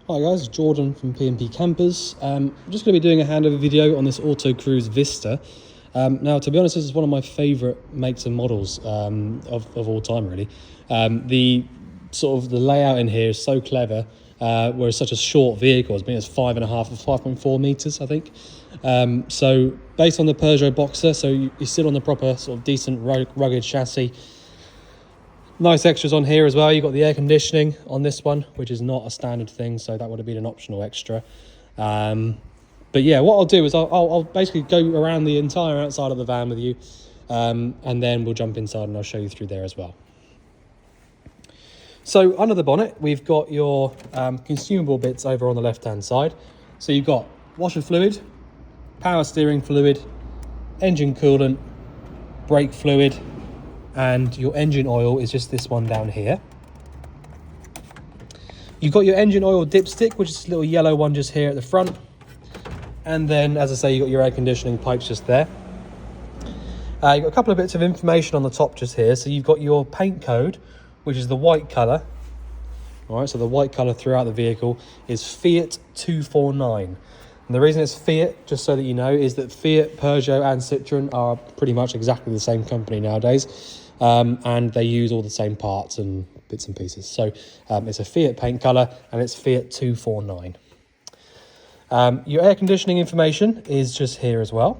Hi guys, Jordan from P&P Campers. I'm just going to be doing a handover video on this Autocruise Vista. Now, to be honest, this is one of my favourite makes and models of all time, really. The layout in here is so clever, where it's such a short vehicle. I think it's 5.5 or 5.4 metres, I think. So based on the Peugeot Boxer, so you sit on the proper sort of decent rugged chassis. Nice extras on here as well. You've got the air conditioning on this one, which is not a standard thing, so that would have been an optional extra. But yeah, what I'll do is I'll basically go around the entire outside of the van with you, and then we'll jump inside and I'll show you through there as well. So under the bonnet, we've got your consumable bits over on the left-hand side. So you've got washer fluid, power steering fluid, engine coolant, brake fluid, and your engine oil is just this one down here. You've got your engine oil dipstick, which is this little yellow one just here at the front. And then, as I say, you've got your air conditioning pipes just there. You've got a couple of bits of information on the top just here. So you've got your paint code, which is the white colour. All right, so the white colour throughout the vehicle is Fiat 249. And the reason it's Fiat, just so that you know, is that Fiat, Peugeot and Citroën are pretty much exactly the same company nowadays. And they use all the same parts and bits and pieces. So it's a Fiat paint colour and it's Fiat 249. Your air conditioning information is just here as well.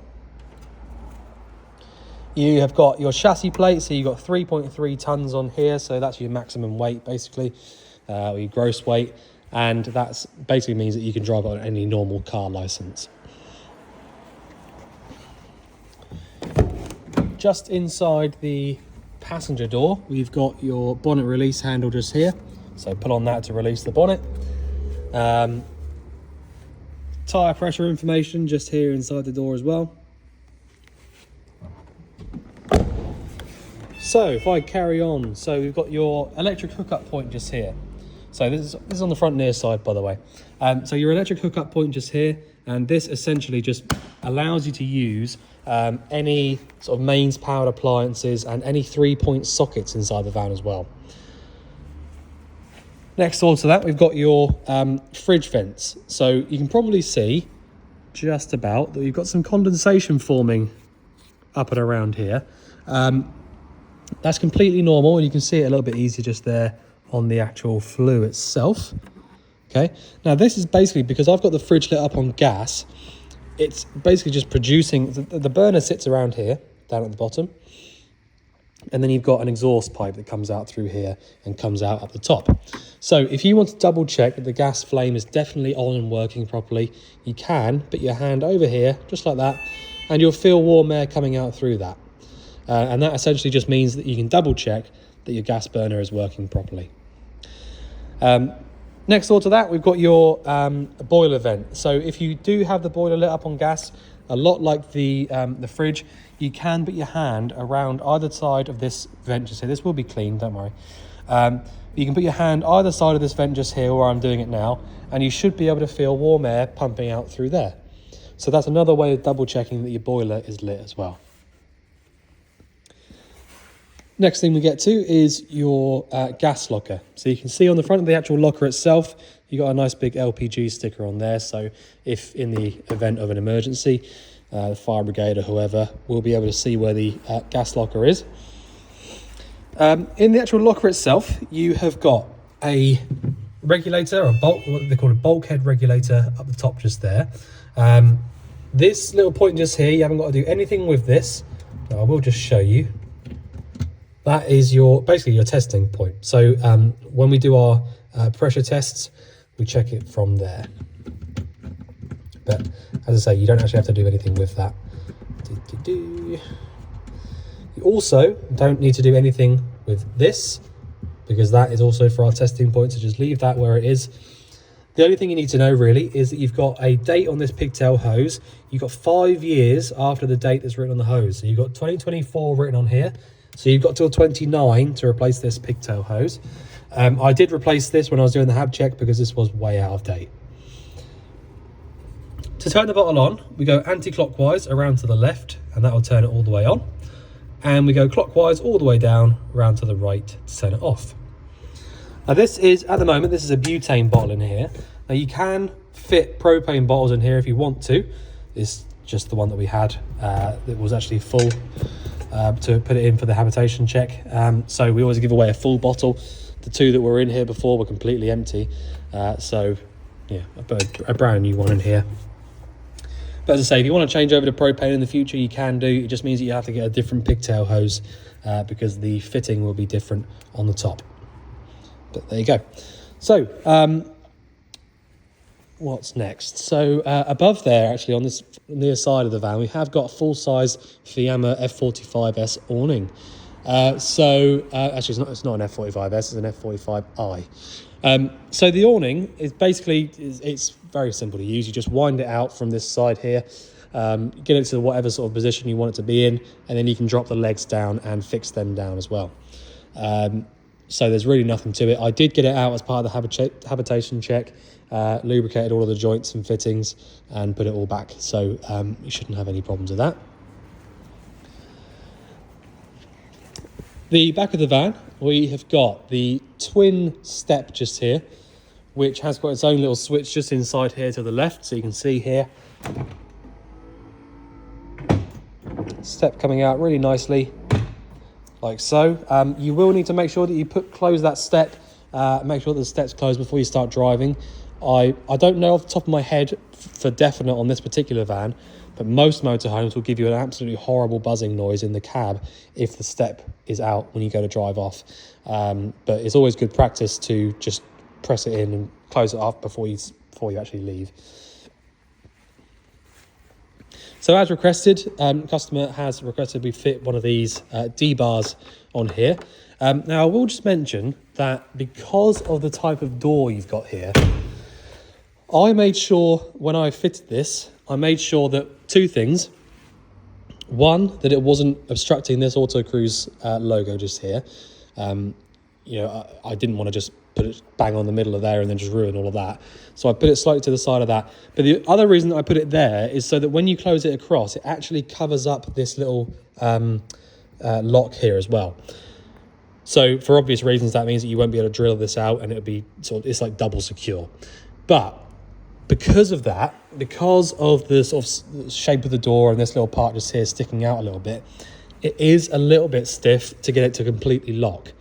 You have got your chassis plate, so you've got 3.3 tonnes on here, so that's your maximum weight basically, or your gross weight, and that basically means that you can drive on any normal car licence. Just inside the passenger door, we've got your bonnet release handle just here, so pull on that to release the bonnet. Tyre pressure information just here inside the door as well. So if I carry on, so we've got your electric hookup point just here. So this is on the front near side, by the way. So your electric hookup point just here, and this essentially just allows you to use any sort of mains powered appliances and any 3-point sockets inside the van as well. Next door to that, we've got your fridge vents. So you can probably see just about that you've got some condensation forming up and around here. That's completely normal, and you can see it a little bit easier just there on the actual flue itself. Okay, now this is basically because I've got the fridge lit up on gas. It's basically just producing, the burner sits around here, down at the bottom. And then you've got an exhaust pipe that comes out through here and comes out at the top. So if you want to double check that the gas flame is definitely on and working properly, you can put your hand over here, just like that, and you'll feel warm air coming out through that. And that essentially just means that you can double check that your gas burner is working properly. Next door to that, we've got your boiler vent. So if you do have the boiler lit up on gas, a lot like the fridge, you can put your hand around either side of this vent just here. This will be clean, don't worry. You can put your hand either side of this vent just here where I'm doing it now, and you should be able to feel warm air pumping out through there. So that's another way of double checking that your boiler is lit as well. Next thing we get to is your gas locker. So you can see on the front of the actual locker itself, you got a nice big LPG sticker on there. So if in the event of an emergency, the fire brigade or whoever will be able to see where the gas locker is. In the actual locker itself, you have got a regulator, what they call a bulkhead regulator up the top just there. This little point just here, you haven't got to do anything with this. I will just show you. That is basically your testing point. So when we do our pressure tests, we check it from there. But as I say, you don't actually have to do anything with that. You also don't need to do anything with this, because that is also for our testing point, so just leave that where it is. The only thing you need to know really is that you've got a date on this pigtail hose. You've got 5 years after the date that's written on the hose. So you've got 2024 written on here. So you've got till 29 to replace this pigtail hose. I did replace this when I was doing the hab check because this was way out of date. To turn the bottle on, we go anti-clockwise around to the left, and that will turn it all the way on. And we go clockwise all the way down, around to the right to turn it off. Now this is, at the moment, this is a butane bottle in here. Now you can fit propane bottles in here if you want to. It's just the one that we had that was actually full to put it in for the habitation check. So we always give away a full bottle. The two that were in here before were completely empty. So yeah, I put a brand new one in here. But as I say, if you want to change over to propane in the future, you can do. It just means that you have to get a different pigtail hose because the fitting will be different on the top. But there you go. So what's next? So above there, actually on this near side of the van, we have got a full-size Fiamma F45S awning. Actually it's not an F45S, it's an F45i. So the awning is basically, it's very simple to use. You just wind it out from this side here, get it to whatever sort of position you want it to be in, and then you can drop the legs down and fix them down as well. So there's really nothing to it. I did get it out as part of the habitation check, lubricated all of the joints and fittings and put it all back. So you shouldn't have any problems with that. The back of the van, we have got the twin step just here, which has got its own little switch just inside here to the left. So you can see here, step coming out really nicely, like so. You will need to make sure that you close that step, make sure that the step's closed before you start driving. I don't know off the top of my head for definite on this particular van, but most motorhomes will give you an absolutely horrible buzzing noise in the cab if the step is out when you go to drive off. But it's always good practice to just press it in and close it off before you actually leave. So as requested, customer has requested we fit one of these D-bars on here. Now I will just mention that because of the type of door you've got here, I made sure when I fitted this, I made sure that two things. One, that it wasn't obstructing this Autocruise logo just here. You know, I didn't want to just put it bang on the middle of there and then just ruin all of that. So I put it slightly to the side of that. But the other reason that I put it there is so that when you close it across, it actually covers up this little lock here as well. So for obvious reasons, that means that you won't be able to drill this out and it'll be it's like double secure. But because of that, because of the sort of shape of the door and this little part just here sticking out a little bit, it is a little bit stiff to get it to completely lock.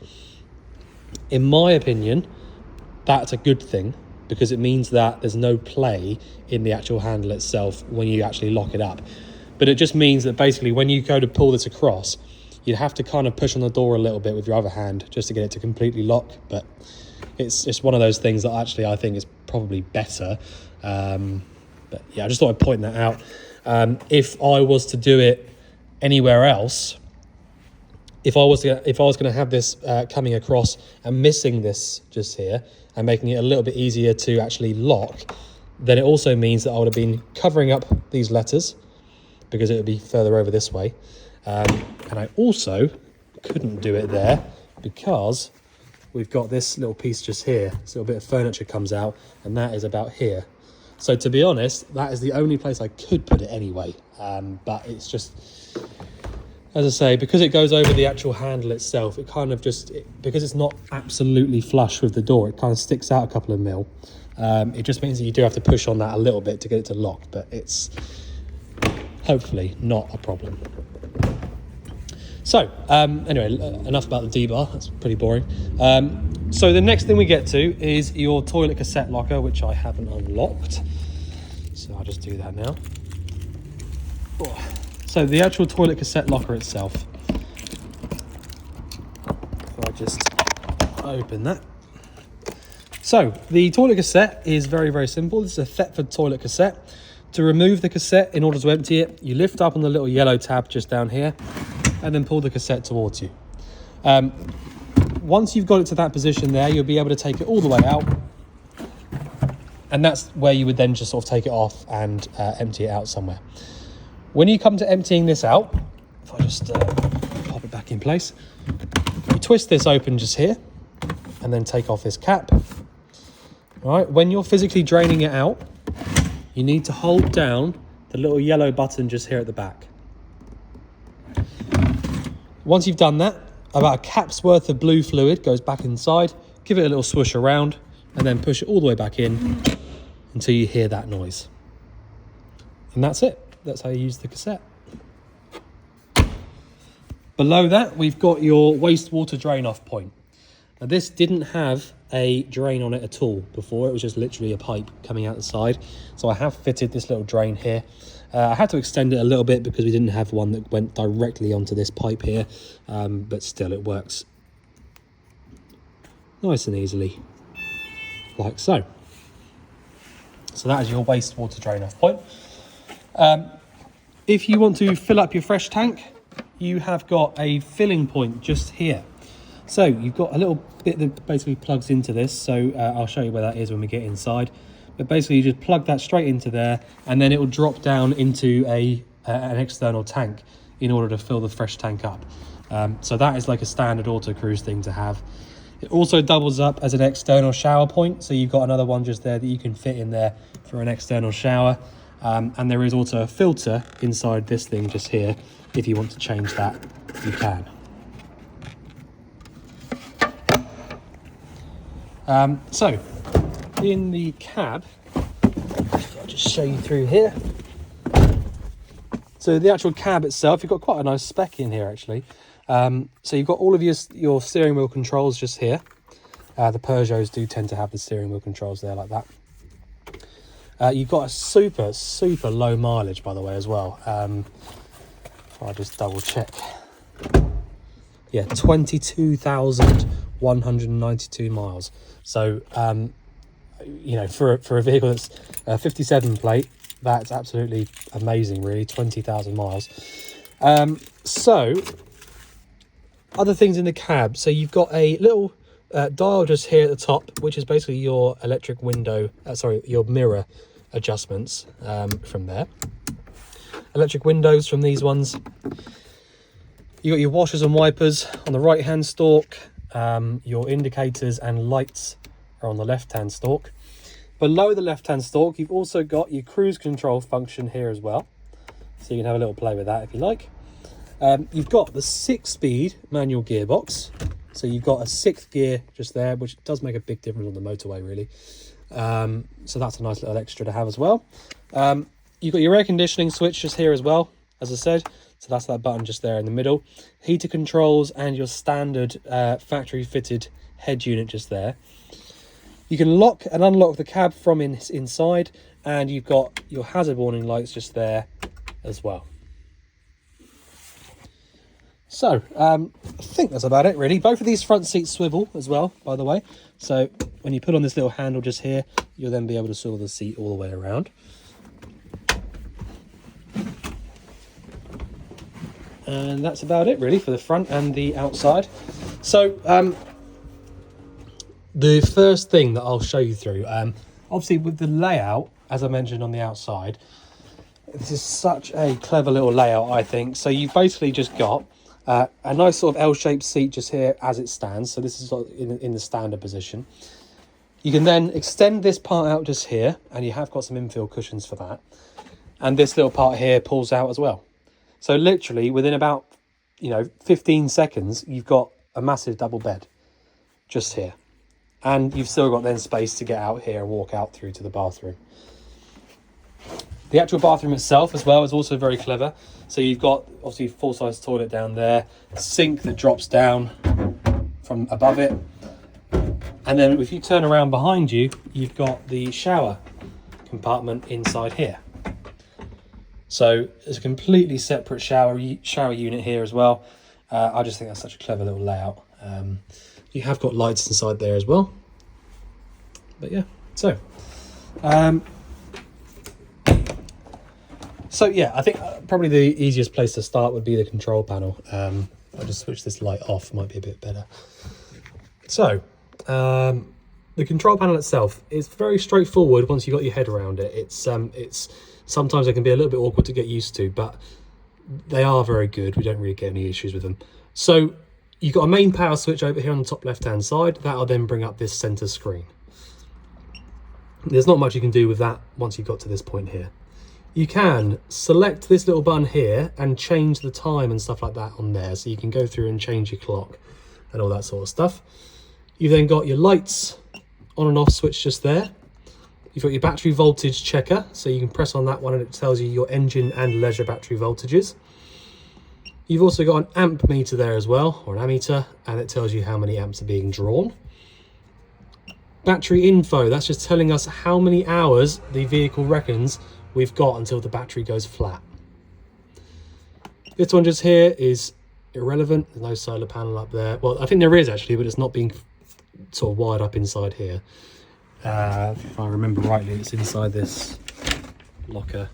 In my opinion, that's a good thing because it means that there's no play in the actual handle itself when you actually lock it up. But it just means that basically when you go to pull this across, you'd have to kind of push on the door a little bit with your other hand just to get it to completely lock. But it's just one of those things that actually I think is probably better. But yeah, I just thought I'd point that out. If I was to do it anywhere else, if I was going to have this coming across and missing this just here and making it a little bit easier to actually lock, then it also means that I would have been covering up these letters because it would be further over this way. And I also couldn't do it there because we've got this little piece just here. This little bit of furniture comes out and that is about here. So to be honest, that is the only place I could put it anyway. But it's just, as I say, because it goes over the actual handle itself, it kind of just, because it's not absolutely flush with the door, it kind of sticks out a couple of mil. It just means that you do have to push on that a little bit to get it to lock, but it's hopefully not a problem. So, anyway, enough about the D-bar, that's pretty boring. So the next thing we get to is your toilet cassette locker, which I haven't unlocked. So I'll just do that now. So the actual toilet cassette locker itself. If I just open that. So the toilet cassette is very, very simple. This is a Thetford toilet cassette. To remove the cassette, in order to empty it, you lift up on the little yellow tab just down here and then pull the cassette towards you. Once you've got it to that position there, you'll be able to take it all the way out. And that's where you would then just sort of take it off and empty it out somewhere. When you come to emptying this out, if I just pop it back in place, you twist this open just here and then take off this cap. All right, when you're physically draining it out, you need to hold down the little yellow button just here at the back. Once you've done that, about a cap's worth of blue fluid goes back inside, give it a little swoosh around, and then push it all the way back in, until you hear that noise. And that's it. That's how you use the cassette. Below that, we've got your wastewater drain off point. Now this didn't have a drain on it at all before. It was just literally a pipe coming out the side. So I have fitted this little drain here. I had to extend it a little bit because we didn't have one that went directly onto this pipe here, but still it works nice and easily, like so. So that is your wastewater drain off point. If you want to fill up your fresh tank, you have got a filling point just here. So you've got a little bit that basically plugs into this. So I'll show you where that is when we get inside. But basically you just plug that straight into there, and then it will drop down into an external tank in order to fill the fresh tank up. So that is like a standard Autocruise thing to have. It also doubles up as an external shower point. So you've got another one just there that you can fit in there for an external shower. And there is also a filter inside this thing just here. If you want to change that, you can. So in the cab, I'll just show you through here. So the actual cab itself, you've got quite a nice spec in here actually. So you've got all of your steering wheel controls just here. The Peugeots do tend to have the steering wheel controls there like that. You've got a super low mileage, by the way, as well. I'll just double check. Yeah, 22,192 miles. So, you know, for a vehicle that's a 57 plate, that's absolutely amazing, really. 20,000 miles. So, other things in the cab. So you've got a little dial just here at the top, which is basically your electric window, your mirror adjustments from there. Electric windows from these ones. You got your washers and wipers on the right hand stalk. Your indicators and lights are on the left hand stalk. Below the left hand stalk, you've also got your cruise control function here as well, so you can have a little play with that if you like. You've got the 6-speed manual gearbox, so you've got a 6th gear just there, which does make a big difference on the motorway really. So that's a nice little extra to have as well. You've got your air conditioning switch just here as well, as I said. So that's that button just there in the middle. Heater controls and your standard factory fitted head unit just there. You can lock and unlock the cab from inside, and you've got your hazard warning lights just there as well. So I think that's about it really. Both of these front seats swivel as well, by the way. So when you put on this little handle just here, you'll then be able to swivel the seat all the way around. And that's about it really for the front and the outside. So the first thing that I'll show you through, obviously with the layout, as I mentioned on the outside, this is such a clever little layout, I think. So you've basically just got a nice sort of L-shaped seat just here as it stands. So this is sort of in the standard position. You can then extend this part out just here, and you have got some infill cushions for that. And this little part here pulls out as well. So literally within about, 15 seconds, you've got a massive double bed just here. And you've still got then space to get out here and walk out through to the bathroom. The actual bathroom itself as well is also very clever. So you've got obviously full-size toilet down there, a sink that drops down from above it. And then if you turn around behind you, you've got the shower compartment inside here. So it's a completely separate shower unit here as well. I just think that's such a clever little layout. You have got lights inside there as well. But yeah, so yeah, I think probably the easiest place to start would be the control panel. I'll just switch this light off, might be a bit better. So the control panel itself is very straightforward once you've got your head around it. It's sometimes it can be a little bit awkward to get used to, but they are very good. We don't really get any issues with them. So you've got a main power switch over here on the top left hand side. That'll then bring up this center screen. There's not much you can do with that once you've got to this point here. You can select this little button here and change the time and stuff like that on there. So you can go through and change your clock and all that sort of stuff. You've then got your lights on and off switch just there. You've got your battery voltage checker, so you can press on that one and it tells you your engine and leisure battery voltages. You've also got an amp meter there as well, or an ammeter, and it tells you how many amps are being drawn. Battery info, that's just telling us how many hours the vehicle reckons we've got until the battery goes flat. This one just here is irrelevant. There's no solar panel up there. Well, I think there is actually, but it's not being sort of wired up inside here. If I remember rightly, it's inside this locker.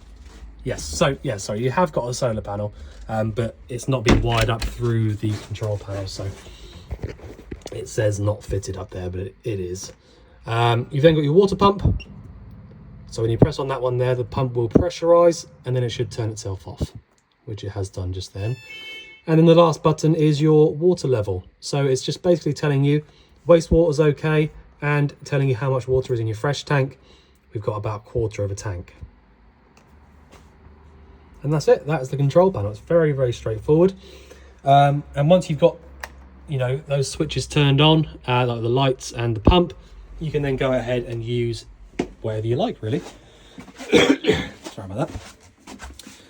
Yes, so yeah, sorry, you have got a solar panel, but it's not being wired up through the control panel, so it says not fitted up there, but it is. You've then got your water pump. So when you press on that one there, the pump will pressurize and then it should turn itself off, which it has done just then. And then the last button is your water level. So it's just basically telling you wastewater's okay and telling you how much water is in your fresh tank. We've got about a quarter of a tank. And that's it. That is the control panel. It's very, very straightforward. And once you've got, you know, those switches turned on, like the lights and the pump, you can then go ahead and use whatever you like, really. Sorry about that.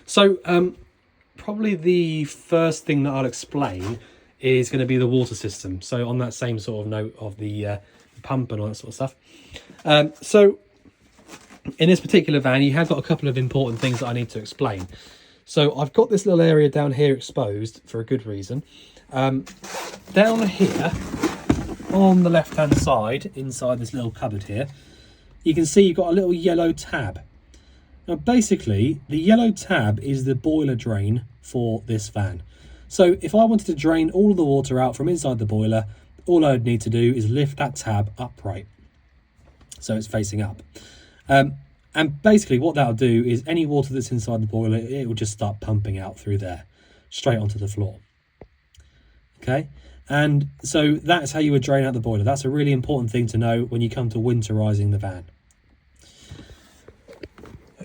So probably the first thing that I'll explain is going to be the water system. So on that same sort of note of the pump and all that sort of stuff. So in this particular van, you have got a couple of important things that I need to explain. So I've got this little area down here exposed for a good reason. Down here on the left hand side, inside this little cupboard here, you can see you've got a little yellow tab. Now basically the yellow tab is the boiler drain for this van. So if I wanted to drain all of the water out from inside the boiler, all I would need to do is lift that tab upright so it's facing up. And basically what that'll do is any water that's inside the boiler, it will just start pumping out through there straight onto the floor. Okay, and so that's how you would drain out the boiler. That's a really important thing to know when you come to winterizing the van.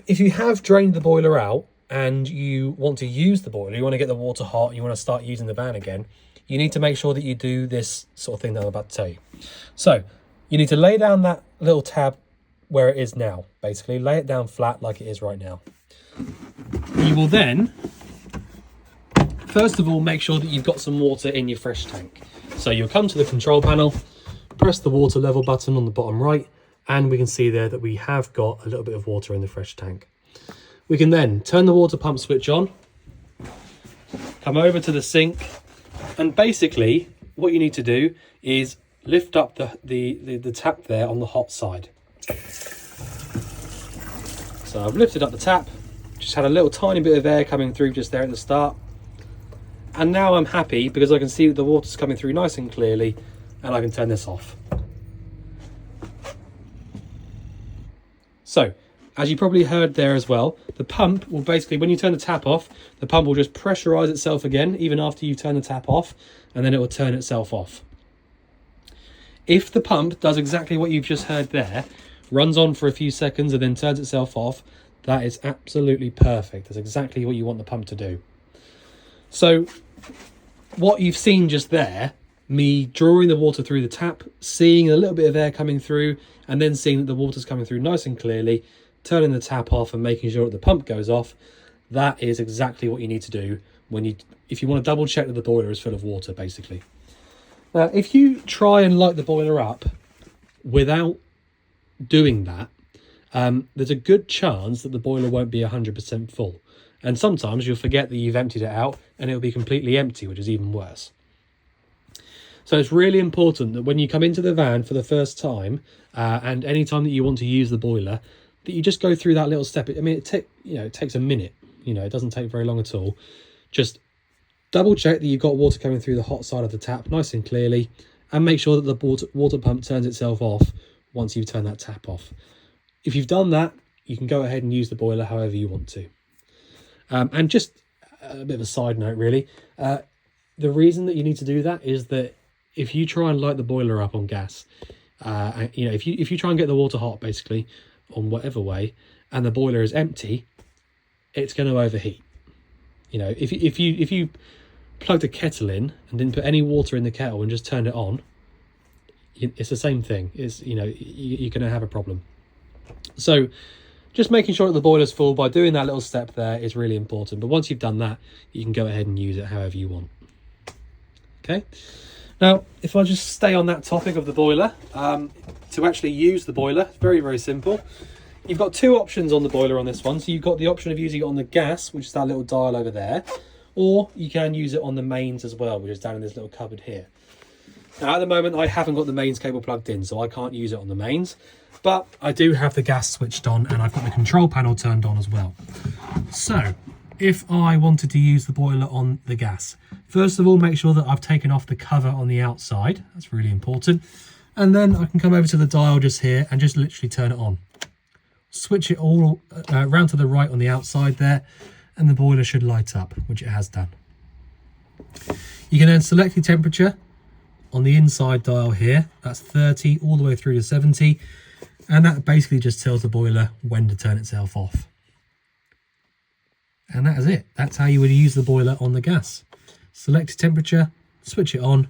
If you have drained the boiler out and you want to use the boiler, you want to get the water hot, you want to start using the van again, you need to make sure that you do this sort of thing that I'm about to tell you. So you need to lay down that little tab where it is now. Basically lay it down flat like it is right now. You will then first of all make sure that you've got some water in your fresh tank. So you'll come to the control panel, press the water level button on the bottom right, and we can see there that we have got a little bit of water in the fresh tank. We can then turn the water pump switch on, come over to the sink, and basically what you need to do is lift up the tap there on the hot side. So I've lifted up the tap, just had a little tiny bit of air coming through just there at the start. And now I'm happy because I can see that the water's coming through nice and clearly, and I can turn this off. So, as you probably heard there as well, the pump will basically, when you turn the tap off, the pump will just pressurize itself again, even after you turn the tap off, and then it will turn itself off. If the pump does exactly what you've just heard there, runs on for a few seconds and then turns itself off, that is absolutely perfect. That's exactly what you want the pump to do. So what you've seen just there, me drawing the water through the tap, seeing a little bit of air coming through, and then seeing that the water's coming through nice and clearly, turning the tap off and making sure that the pump goes off, that is exactly what you need to do if you want to double check that the boiler is full of water, basically. Now, if you try and light the boiler up without doing that, there's a good chance that the boiler won't be 100% full. And sometimes you'll forget that you've emptied it out and it'll be completely empty, which is even worse. So it's really important that when you come into the van for the first time, and any time that you want to use the boiler, that you just go through that little step. I mean, it takes a minute. It doesn't take very long at all. Just double check that you've got water coming through the hot side of the tap nice and clearly, and make sure that the water pump turns itself off once you've turned that tap off. If you've done that, you can go ahead and use the boiler however you want to. And just a bit of a side note, really, the reason that you need to do that is that if you try and light the boiler up on gas, if you try and get the water hot, basically, on whatever way, and the boiler is empty, it's going to overheat. If you plugged a kettle in and didn't put any water in the kettle and just turned it on, it's the same thing. You're going to have a problem. So just making sure that the boiler's full by doing that little step there is really important. But once you've done that, you can go ahead and use it however you want. Okay. Now, if I just stay on that topic of the boiler, to actually use the boiler, very, very simple. You've got two options on the boiler on this one. So you've got the option of using it on the gas, which is that little dial over there, or you can use it on the mains as well, which is down in this little cupboard here. Now, at the moment, I haven't got the mains cable plugged in, so I can't use it on the mains, but I do have the gas switched on and I've got the control panel turned on as well. So if I wanted to use the boiler on the gas, first of all, make sure that I've taken off the cover on the outside. That's really important. And then I can come over to the dial just here and just literally turn it on. Switch it all round to the right on the outside there, and the boiler should light up, which it has done. You can then select the temperature on the inside dial here. That's 30 all the way through to 70. And that basically just tells the boiler when to turn itself off. And that is it. That's how you would use the boiler on the gas. Select temperature, switch it on,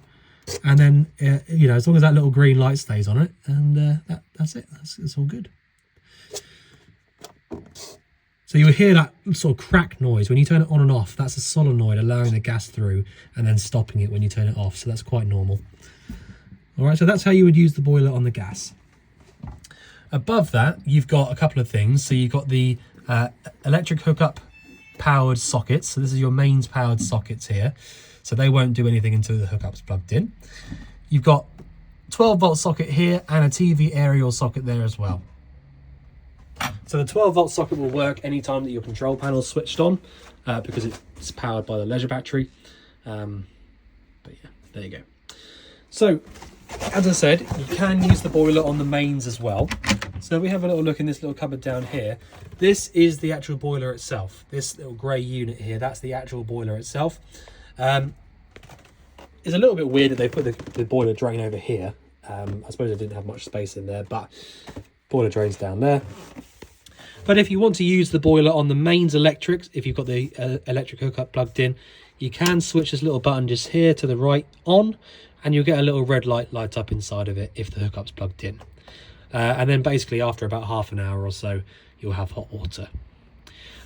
and then, you know, as long as that little green light stays on it, and that's it. It's all good. So you'll hear that sort of crack noise when you turn it on and off. That's a solenoid allowing the gas through and then stopping it when you turn it off. So that's quite normal. All right, so that's how you would use the boiler on the gas. Above that, you've got a couple of things. So you've got the electric hookup powered sockets. So this is your mains powered sockets here. So they won't do anything until the hookup's plugged in. You've got 12-volt socket here and a TV aerial socket there as well. So the 12-volt socket will work anytime that your control panel is switched on because it's powered by the leisure battery. But yeah, there you go. So, as I said, you can use the boiler on the mains as well. So we have a little look in this little cupboard down here. This is the actual boiler itself. This little grey unit here, that's the actual boiler itself. It's a little bit weird that they put the boiler drain over here. I suppose it didn't have much space in there, but boiler drain's down there. But if you want to use the boiler on the mains electrics, if you've got the electric hookup plugged in, you can switch this little button just here to the right on, and you'll get a little red light up inside of it if the hookup's plugged in. And then basically after about half an hour or so, you'll have hot water.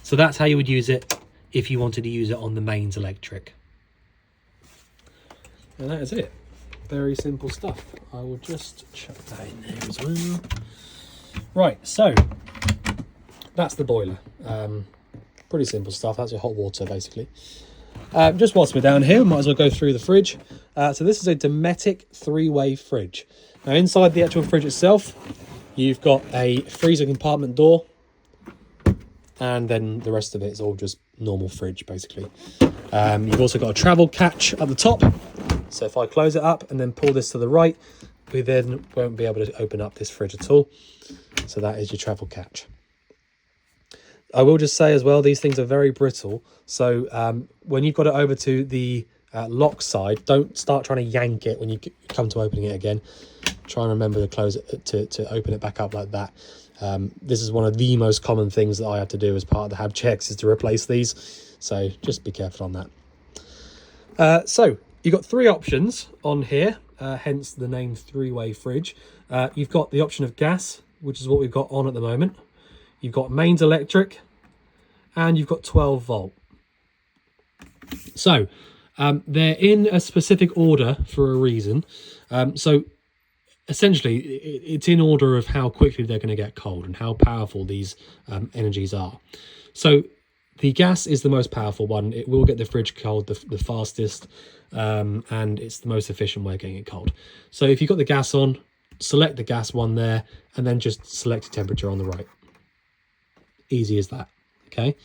So that's how you would use it if you wanted to use it on the mains electric. And that is it. Very simple stuff. I will just chuck that in there as well. Right, so that's the boiler. Pretty simple stuff. That's your hot water, basically. Just whilst we're down here, we might as well go through the fridge. So this is a Dometic 3-way fridge. Now, inside the actual fridge itself, you've got a freezer compartment door, and then the rest of it is all just normal fridge, basically. You've also got a travel catch at the top. So if I close it up and then pull this to the right, we then won't be able to open up this fridge at all. So that is your travel catch. I will just say as well, these things are very brittle. So when you've got it over to the lock side, don't start trying to yank it when you come to opening it again. Try and remember to close it, to open it back up like that. This is one of the most common things that I have to do as part of the HAB checks, is to replace these. So just be careful on that. So you've got three options on here, hence the name 3-way fridge. You've got the option of gas, which is what we've got on at the moment. You've got mains electric, and you've got 12 volt. So they're in a specific order for a reason. So essentially, it's in order of how quickly they're going to get cold and how powerful these energies are. So the gas is the most powerful one. It will get the fridge cold the fastest, and it's the most efficient way of getting it cold. So if you've got the gas on, select the gas one there, and then just select the temperature on the right. Easy as that. Okay.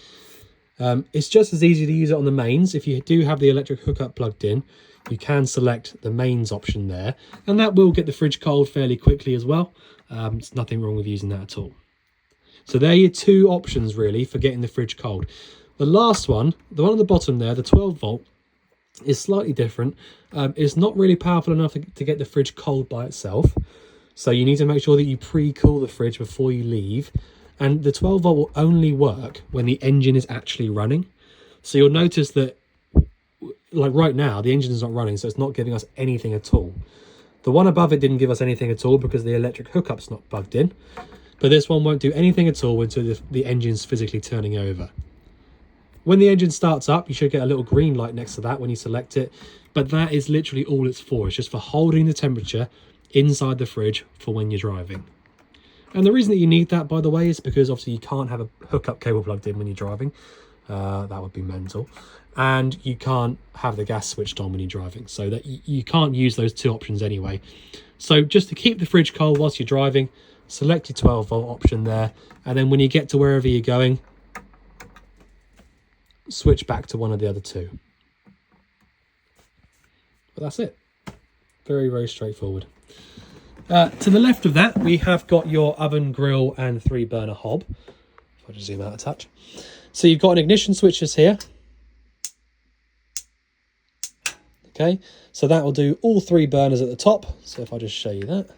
It's just as easy to use it on the mains. If you do have the electric hookup plugged in, you can select the mains option there, and that will get the fridge cold fairly quickly as well. There's nothing wrong with using that at all. So there are your two options really for getting the fridge cold. The last one, the one at the bottom there, the 12 volt, is slightly different. It's not really powerful enough to get the fridge cold by itself. So you need to make sure that you pre-cool the fridge before you leave. And the 12 volt will only work when the engine is actually running. So you'll notice that, like right now, the engine is not running, so it's not giving us anything at all. The one above it didn't give us anything at all because the electric hookup's not plugged in. But this one won't do anything at all until the engine's physically turning over. When the engine starts up, you should get a little green light next to that when you select it. But that is literally all it's for. It's just for holding the temperature inside the fridge for when you're driving. And the reason that you need that, by the way, is because obviously you can't have a hookup cable plugged in when you're driving. That would be mental. And you can't have the gas switched on when you're driving. So that you can't use those two options anyway. So just to keep the fridge cold whilst you're driving, select your 12-volt option there. And then when you get to wherever you're going, switch back to one of the other two. But that's it. Very, very straightforward. To the left of that, we have got your oven, grill, and 3-burner hob. If I just zoom out a touch. So you've got an ignition switches here. Okay, so that will do all 3 burners at the top. So if I just show you that.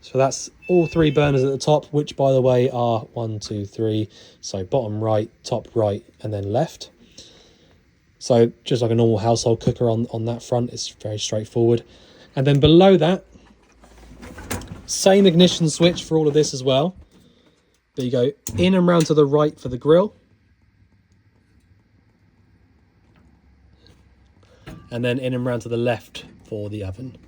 So that's all 3 burners at the top, which, by the way, are 1, 2, 3. So bottom right, top right, and then left. So just like a normal household cooker on that front, it's very straightforward. And then below that, same ignition switch for all of this as well. But you go in and round to the right for the grill. And then in and round to the left for the oven.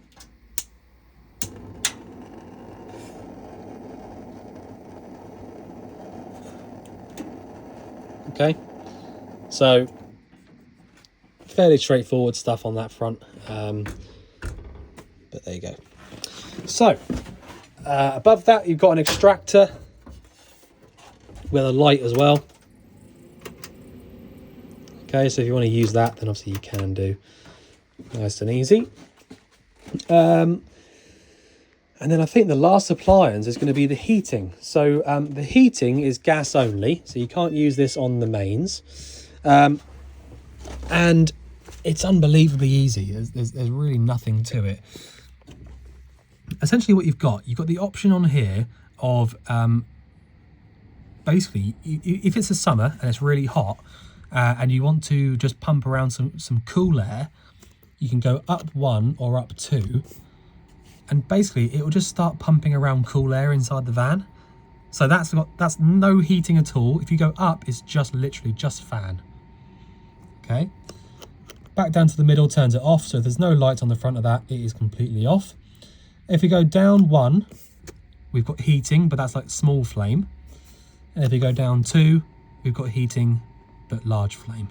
Okay, so fairly straightforward stuff on that front, but there you go. So above that, you've got an extractor with a light as well. Okay, so if you want to use that, then obviously you can do. Nice and easy. And then I think the last appliance is going to be the heating. So the heating is gas only, so you can't use this on the mains. And it's unbelievably easy. There's really nothing to it. Essentially what you've got the option on here of basically, if it's a summer and it's really hot and you want to just pump around some cool air, you can go up 1 or up 2. And basically, it will just start pumping around cool air inside the van. So that's no heating at all. If you go up, it's just literally just fan. Okay. Back down to the middle turns it off. So if there's no lights on the front of that, it is completely off. If you go down 1, we've got heating, but that's like small flame. And if you go down 2, we've got heating, but large flame.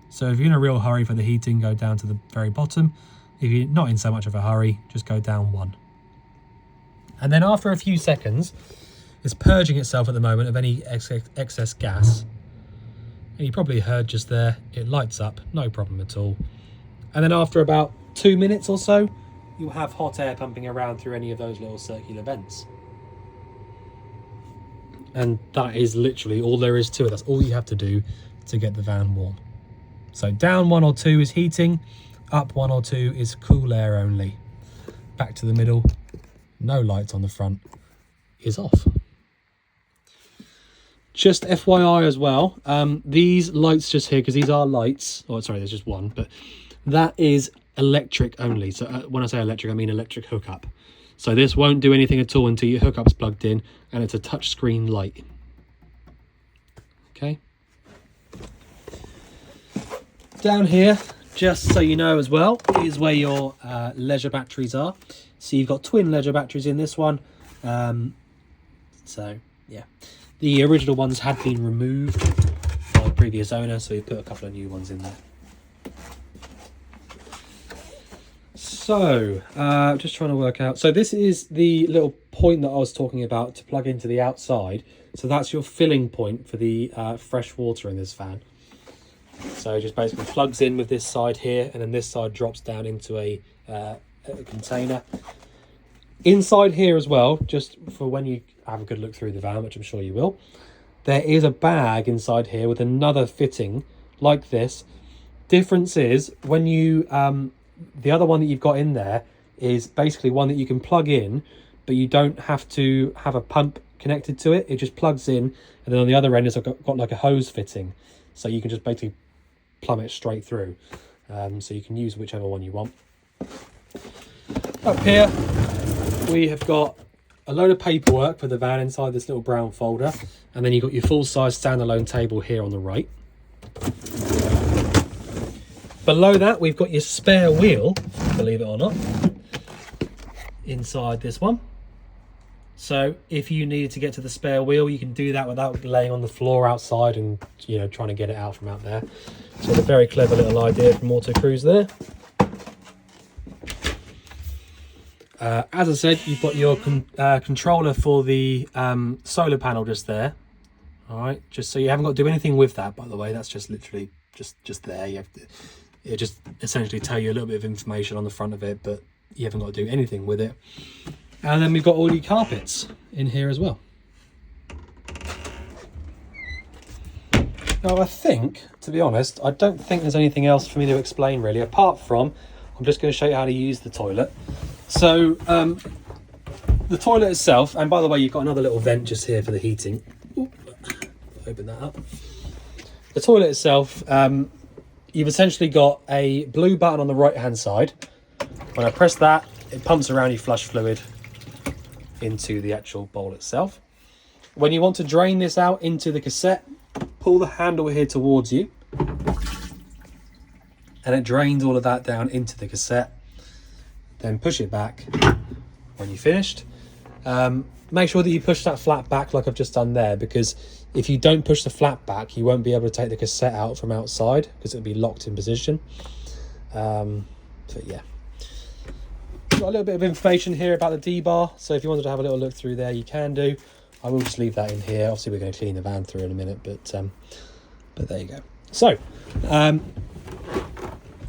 So if you're in a real hurry for the heating, go down to the very bottom. If you're not in so much of a hurry, just go down 1. And then after a few seconds, it's purging itself at the moment of any excess gas. And you probably heard just there, it lights up, no problem at all. And then after about 2 minutes or so, you'll have hot air pumping around through any of those little circular vents. And that is literally all there is to it. That's all you have to do to get the van warm. So down 1 or 2 is heating. Up 1 or 2 is cool air only. Back to the middle, no lights on the front, is off. Just FYI as well, these lights just here, because these are lights, oh sorry, there's just one, but that is electric only. So when I say electric, I mean electric hookup. So this won't do anything at all until your hookup's plugged in, and it's a touchscreen light. Okay. Down here, just so you know as well, is where your leisure batteries are. So you've got twin leisure batteries in this one. So yeah, the original ones had been removed by the previous owner, so we put a couple of new ones in there. So just trying to work out. So this is the little point that I was talking about to plug into the outside. So that's your filling point for the fresh water in this van. So it just basically plugs in with this side here, and then this side drops down into a container. Inside here as well, just for when you have a good look through the van, which I'm sure you will, there is a bag inside here with another fitting like this. Difference is when you, the other one that you've got in there is basically one that you can plug in, but you don't have to have a pump connected to it. It just plugs in, and then on the other end it's got like a hose fitting. So you can just basically plumb it straight through. So you can use whichever one you want. Up here, we have got a load of paperwork for the van inside this little brown folder, and then you've got your full-size standalone table here on the right. Below that, we've got your spare wheel, believe it or not, inside this one. So if you needed to get to the spare wheel, you can do that without laying on the floor outside and, you know, trying to get it out from out there. So a very clever little idea from Autocruise there. As I said, you've got your controller for the solar panel just there. All right, just so you haven't got to do anything with that, by the way. That's just literally just there. You have to, it just essentially tell you a little bit of information on the front of it, but you haven't got to do anything with it. And then we've got all your carpets in here as well. Now I think, to be honest, I don't think there's anything else for me to explain really, apart from I'm just going to show you how to use the toilet. So the toilet itself, and by the way, you've got another little vent just here for the heating. Ooh, open that up. The toilet itself, you've essentially got a blue button on the right hand side. When I press that, it pumps around your flush fluid into the actual bowl itself. When you want to drain this out into the cassette, pull the handle here towards you, and it drains all of that down into the cassette. Then push it back when you're finished. Make sure that you push that flap back like I've just done there, because if you don't push the flap back, you won't be able to take the cassette out from outside because it'll be locked in position. So yeah. Got a little bit of information here about the D-bar, so if you wanted to have a little look through there, you can do. I will just leave that in here. Obviously, we're going to clean the van through in a minute, but there you go. So,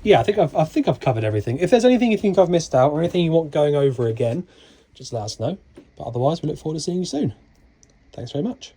yeah, I think I've covered everything. If there's anything you think I've missed out or anything you want going over again, just let us know. But otherwise, we look forward to seeing you soon. Thanks very much.